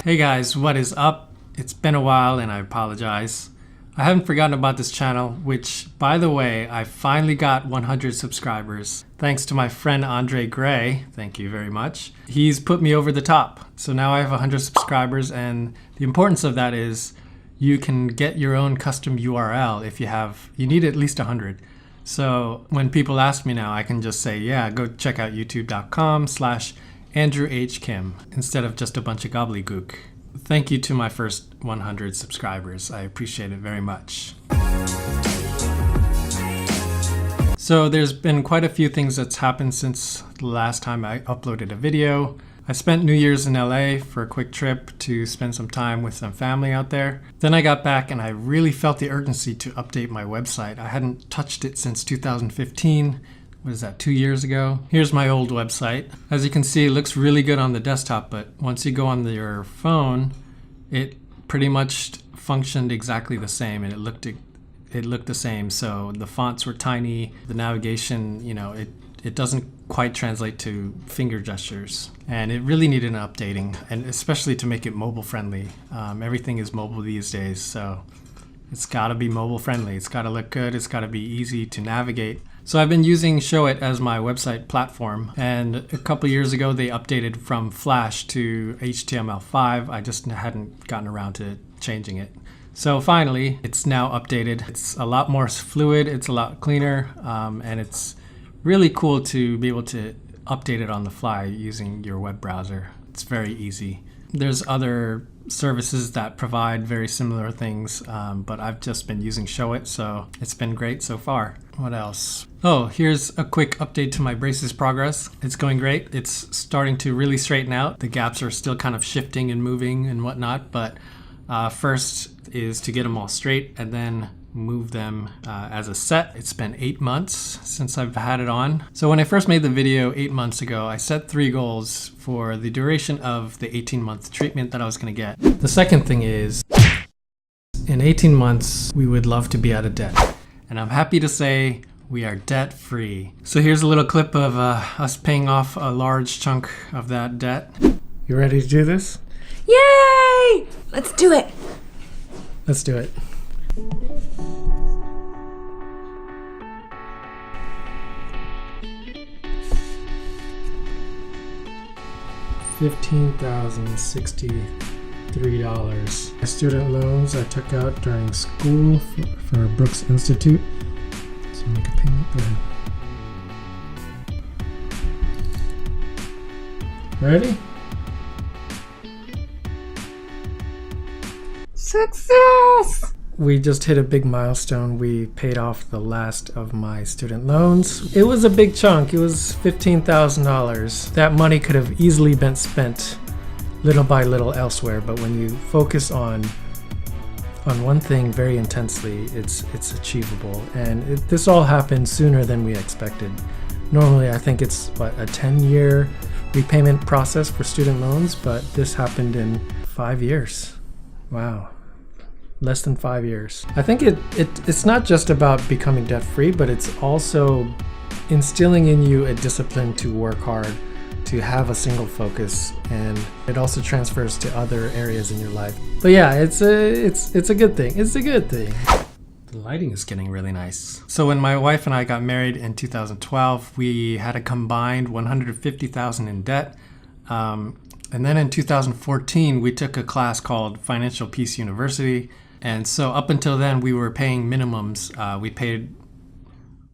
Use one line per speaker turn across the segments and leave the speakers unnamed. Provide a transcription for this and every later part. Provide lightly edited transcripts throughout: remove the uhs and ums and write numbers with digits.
Hey guys, what is up? It's been a while and I apologize. I haven't forgotten about this channel, which, by the way, I finally got 100 subscribers. Thanks to my friend Andre Gray, thank you very much. He's put me over the top. So now I have 100 subscribers, and the importance of that is you can get your own custom URL if you need at least 100. So when people ask me now, I can just say, yeah, go check out youtube.com/Andrew H. Kim instead of just a bunch of gobbledygook. Thank you to my first 100 subscribers. I appreciate it very much. So there's been quite a few things that's happened since the last time I uploaded a video. I spent New Year's in LA for a quick trip to spend some time with some family out there. Then I got back and I really felt the urgency to update my website. I hadn't touched it since 2015. What is that, 2 years ago? Here's my old website. As you can see, it looks really good on the desktop, but once you go on your phone, it pretty much functioned exactly the same, and it looked the same. So the fonts were tiny, the navigation, it doesn't quite translate to finger gestures, and it really needed an updating, and especially to make it mobile friendly. Everything is mobile these days, so it's gotta be mobile friendly. It's gotta look good, it's gotta be easy to navigate. So I've been using Showit as my website platform, and a couple years ago they updated from Flash to HTML5. I just hadn't gotten around to changing it. So finally, it's now updated. It's a lot more fluid, it's a lot cleaner, and it's really cool to be able to update it on the fly using your web browser. It's very easy. There's other services that provide very similar things, but I've just been using Showit, so it's been great so far. What else? Oh, here's a quick update to my braces progress. It's going great. It's starting to really straighten out. The gaps are still kind of shifting and moving and whatnot, but first is to get them all straight and then move them as a set. It's been 8 months since I've had it on. So when I first made the video 8 months ago, I set 3 goals for the duration of the 18-month treatment that I was going to get. The second thing is, in 18 months, we would love to be out of debt. And I'm happy to say we are debt-free. So here's a little clip of us paying off a large chunk of that debt. You ready to do this?
Yay! Let's do it.
Let's do it. $15,063. My student loans I took out during school for Brooks Institute. So make a payment. Go ahead. Ready?
Success!
We just hit a big milestone. We paid off the last of my student loans. It was a big chunk. It was $15,000. That money could have easily been spent little by little elsewhere, but when you focus on one thing very intensely, it's achievable. And this all happened sooner than we expected. Normally, I think it's a 10-year repayment process for student loans, but this happened in 5 years. Wow. Less than 5 years. I think it's not just about becoming debt-free, but it's also instilling in you a discipline to work hard, to have a single focus, and it also transfers to other areas in your life. But yeah, it's a good thing. It's a good thing. The lighting is getting really nice. So when my wife and I got married in 2012, we had a combined $150,000 in debt. And then in 2014, we took a class called Financial Peace University. And so up until then, we were paying minimums. We paid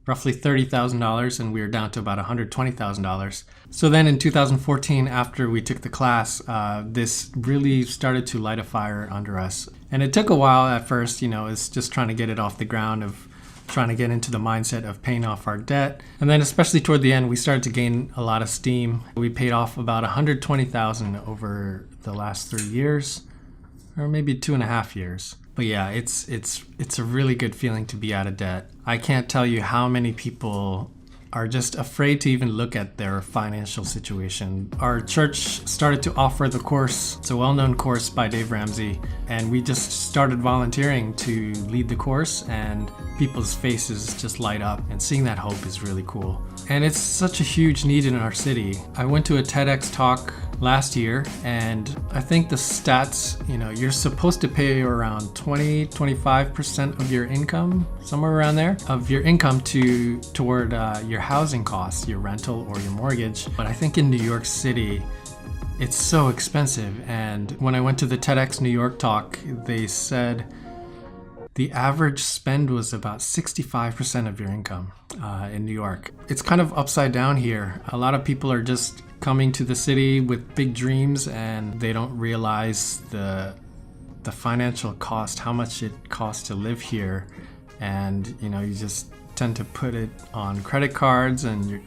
roughly $30,000, and we were down to about $120,000. So then in 2014, after we took the class, this really started to light a fire under us. And it took a while at first, it's just trying to get it off the ground, of trying to get into the mindset of paying off our debt. And then especially toward the end, we started to gain a lot of steam. We paid off about $120,000 over the last 3 years, or maybe 2.5 years. But yeah, it's a really good feeling to be out of debt. I can't tell you how many people are just afraid to even look at their financial situation. Our church started to offer the course. It's a well-known course by Dave Ramsey, and we just started volunteering to lead the course, and people's faces just light up, and seeing that hope is really cool. And it's such a huge need in our city. I went to a TEDx talk last year, and I think the stats, you're supposed to pay around 20-25% of your income, somewhere around there, of your income toward your housing costs, your rental or your mortgage. But I think in New York City, it's so expensive. And when I went to the TEDx New York talk, they said the average spend was about 65% of your income in New York. It's kind of upside down here. A lot of people are just coming to the city with big dreams, and they don't realize the financial cost, how much it costs to live here. And you just tend to put it on credit cards, and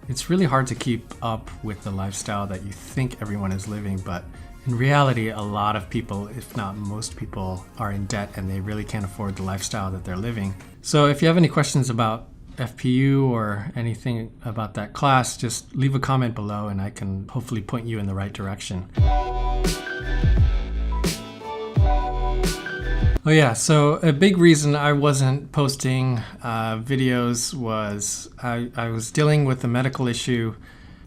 it's really hard to keep up with the lifestyle that you think everyone is living. But in reality, a lot of people, if not most people, are in debt, and they really can't afford the lifestyle that they're living. So if you have any questions about FPU or anything about that class, just leave a comment below and I can hopefully point you in the right direction. Oh yeah, so a big reason I wasn't posting videos was I was dealing with a medical issue.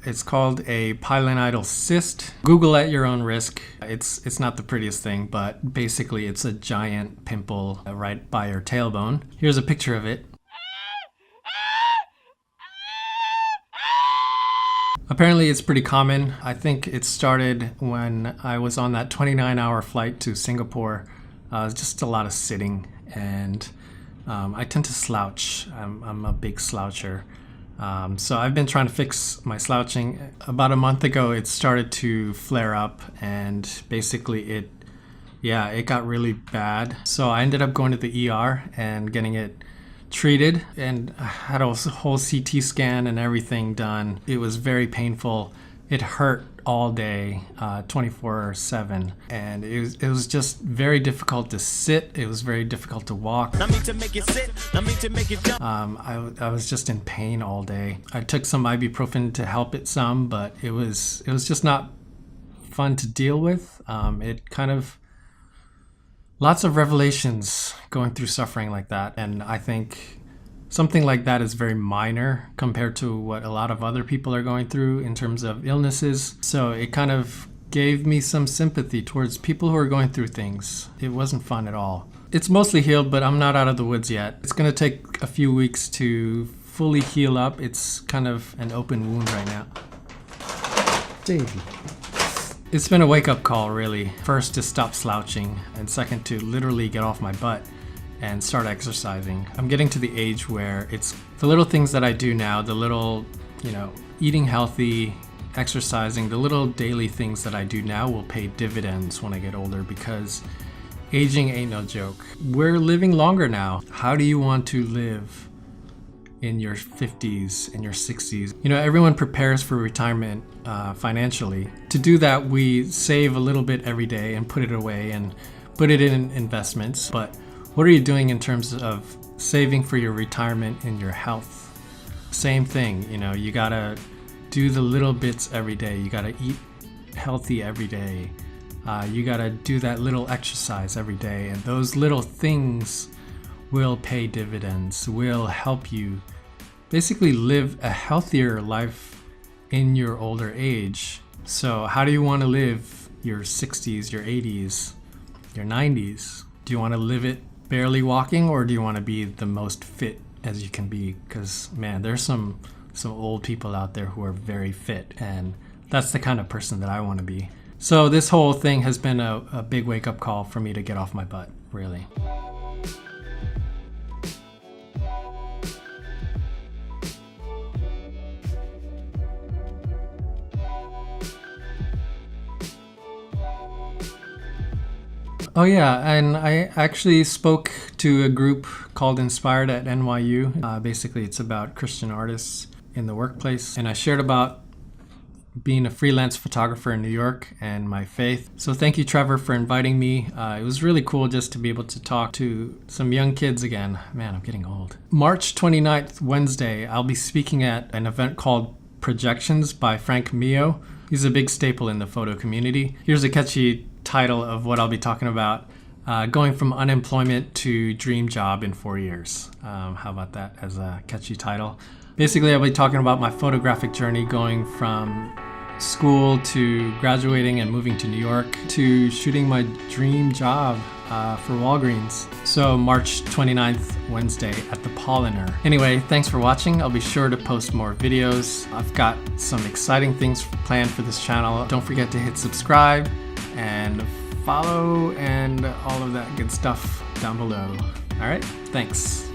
It's called a pilonidal cyst. Google at your own risk. It's not the prettiest thing, but basically it's a giant pimple right by your tailbone. Here's a picture of it. Apparently it's pretty common. I think it started when I was on that 29-hour flight to Singapore. Just a lot of sitting, and I tend to slouch. I'm a big sloucher. So I've been trying to fix my slouching. About a month ago, it started to flare up, and basically it got really bad. So I ended up going to the ER and getting it treated, and I had a whole CT scan and everything done. It was very painful. It hurt all day, 24/7, and it was just very difficult to sit. It was very difficult to walk. I was just in pain all day. I took some ibuprofen to help it some, but it was just not fun to deal with. It kind of lots of revelations going through suffering like that, and I think something like that is very minor compared to what a lot of other people are going through in terms of illnesses. So it kind of gave me some sympathy towards people who are going through things. It wasn't fun at all. It's mostly healed, but I'm not out of the woods yet. It's going to take a few weeks to fully heal up. It's kind of an open wound right now. Davey. It's been a wake-up call, really. First, to stop slouching, and second, to literally get off my butt and start exercising. I'm getting to the age where it's the little things that I do now, the little, eating healthy, exercising, the little daily things that I do now will pay dividends when I get older, because aging ain't no joke. We're living longer now. How do you want to live in your 50s, in your 60s? Everyone prepares for retirement financially. To do that, we save a little bit every day and put it away and put it in investments. But what are you doing in terms of saving for your retirement and your health? Same thing, you gotta do the little bits every day. You gotta eat healthy every day. You gotta do that little exercise every day. And those little things will pay dividends, will help you basically live a healthier life in your older age. So how do you want to live your 60s, your 80s, your 90s? Do you want to live it barely walking, or do you want to be the most fit as you can be? Because man, there's some old people out there who are very fit, and that's the kind of person that I want to be. So this whole thing has been a big wake-up call for me to get off my butt, really. Oh yeah, and I actually spoke to a group called Inspired at NYU. Basically, it's about Christian artists in the workplace. And I shared about being a freelance photographer in New York and my faith. So thank you, Trevor, for inviting me. It was really cool just to be able to talk to some young kids again. Man, I'm getting old. March 29th, Wednesday, I'll be speaking at an event called Projections by Frank Mio. He's a big staple in the photo community. Here's a catchy title of what I'll be talking about. Going from unemployment to dream job in 4 years. How about that as a catchy title? Basically, I'll be talking about my photographic journey going from school to graduating and moving to New York to shooting my dream job for Walgreens. So March 29th, Wednesday at the Polliner. Anyway, thanks for watching. I'll be sure to post more videos. I've got some exciting things planned for this channel. Don't forget to hit subscribe and follow and all of that good stuff down below. All right, thanks.